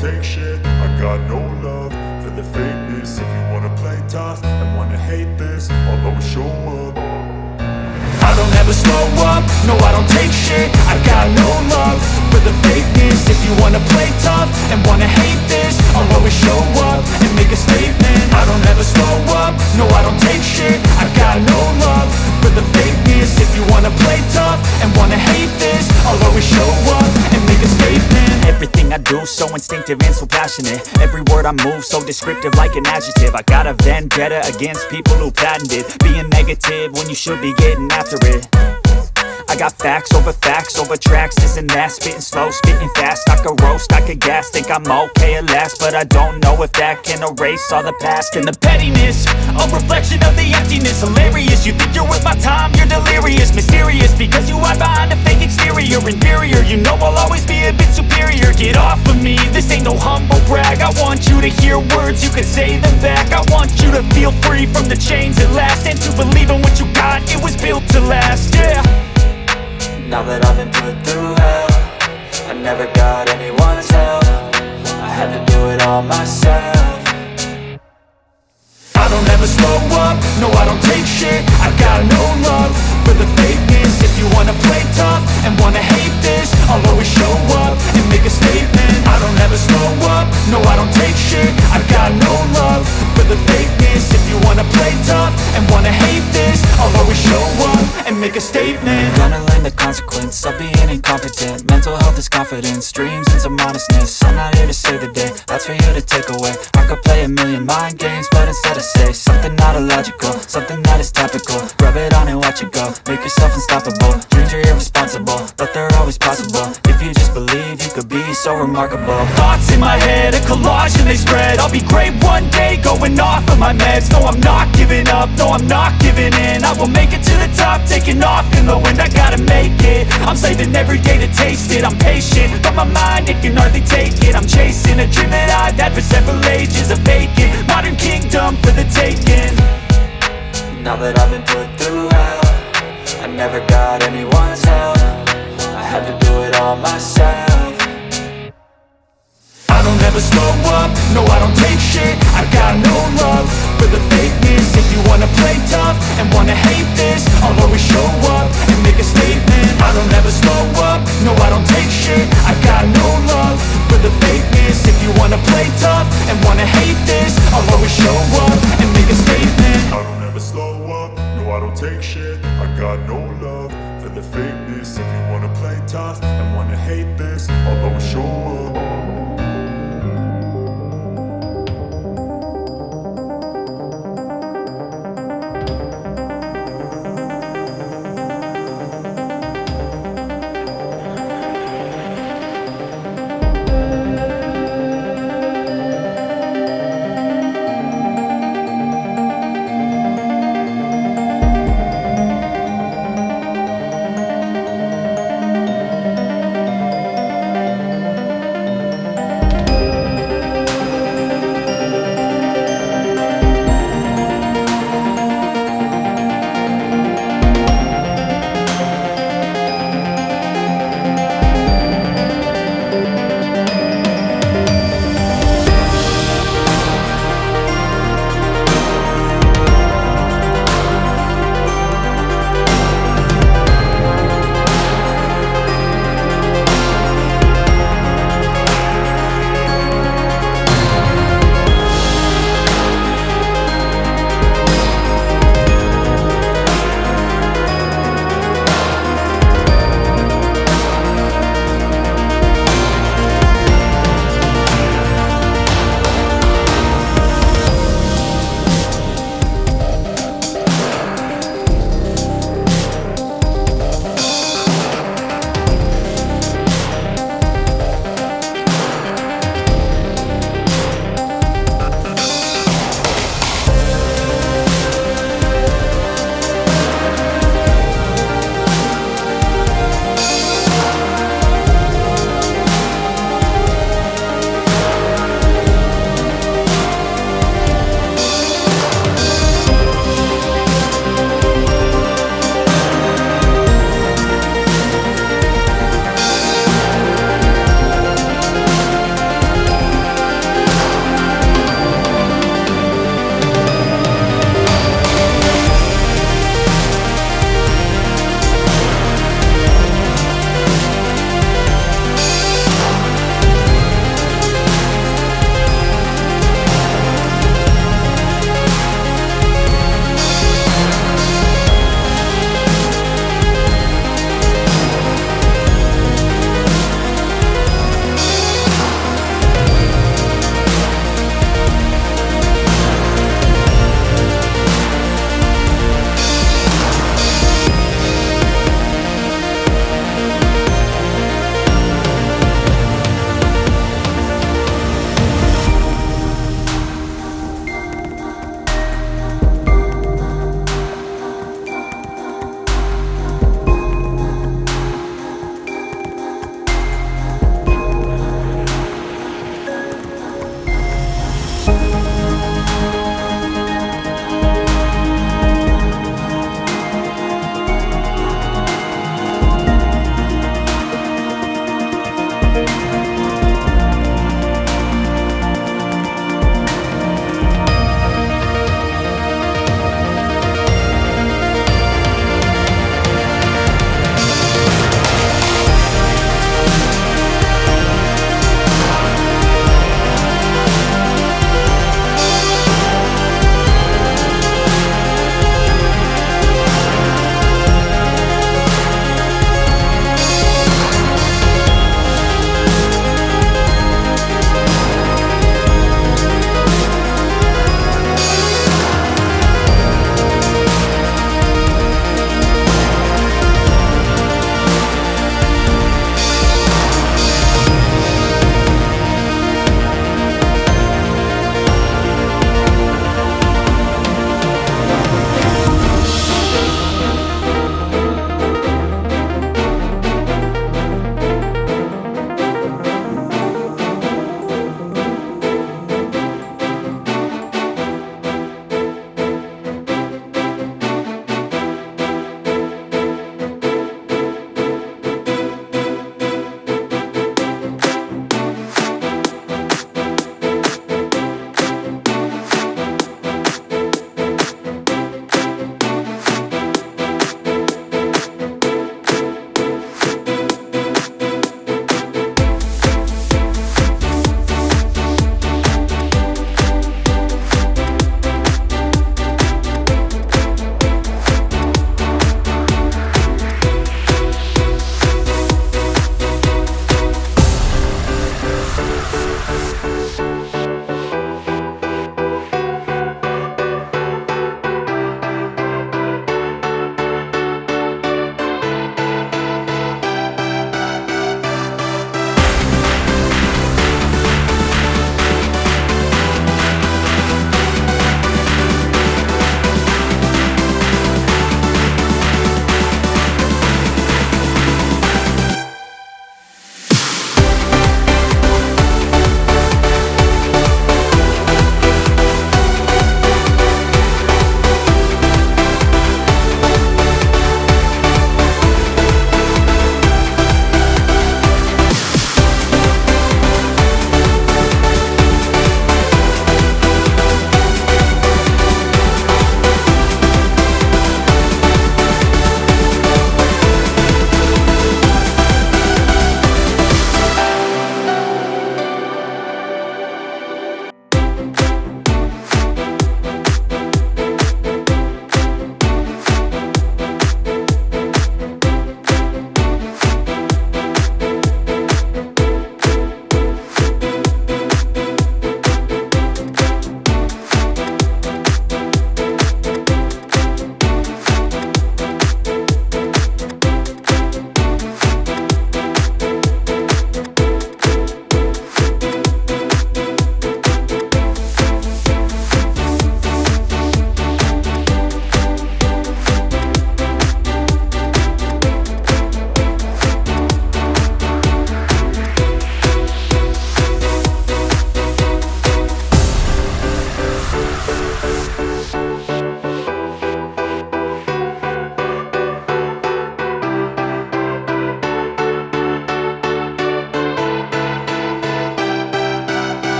take shit. I got no love for the fakeness. If you wanna play tough and wanna hate this, I'll always show up. I don't ever slow up, no I don't take shit. I got no love for the fakeness. If you wanna play tough and wanna hate this, I'll always show up and make a statement. I don't ever slow up, no I don't take shit. I got no love for the fakeness. If you wanna play tough and wanna hate this, I'll always show up and make a statement. Everything I do so instinctive and so passionate. Every word I move so descriptive like an adjective. I got a vendetta against people who patented being negative when you should be getting after it. I got facts over tracks, this and that. Spitting slow, spitting fast. I could roast, I could gas. Think I'm okay at last, but I don't know if that can erase all the past. And the pettiness, a reflection of the emptiness. Hilarious, you think you're worth my time, you're delirious. Mysterious, because you hide behind a fake exterior. Inferior, you know I'll always be a bit superior. Get off of me, this ain't no humble brag. I want you to hear words, you can say them back. I want you to feel free from the chains at last, and to believe in what you got, it was built to last, yeah. Now that I've been put through hell, I never got anyone's help. I had to do it all myself. I don't ever slow up, no I don't take shit. I got no love for the fakeness. If you wanna play tough and wanna hate this, I'll always show up and make a statement. I don't ever slow up, no I don't take shit. I got no love for the fakeness. If you wanna play tough and wanna hate this, I'll always show up and make a statement. Gonna learn the consequence of being incompetent. Mental health is confidence, dreams and some modestness. I'm not here to save the day, that's for you to take away. I could play a million mind games, but instead I say something not illogical, something that is topical. Rub it on and watch it go, make yourself unstoppable. Dreams are irresponsible, but they're always possible. If you just believe, you could be so remarkable. Thoughts in my head, a collage and they spread. I'll be great one day, going off of my meds. No, I'm not giving up, no, I'm not giving in. I will make it to the top, taking off in the wind. I gotta make it, I'm saving every day to taste it. I'm patient, but my mind, it can hardly take it. I'm chasing a dream that I've had for several ages. A vacant, modern kingdom for the taking. Now that I've been put through hell, I never got anyone's help. I had to do it all myself. I don't ever slow up, no I don't take shit. I got no love for the fakeness. If you wanna play tough and wanna hate this, I'll always show up and make a statement. I don't ever slow up, no I don't take shit. I got no love for the fakeness. If you wanna play tough and wanna hate this, I'll always show up and make a statement. I don't ever slow up, no I don't take shit. I got no love for the fakeness. If you wanna play tough and wanna hate this, I'll always show up.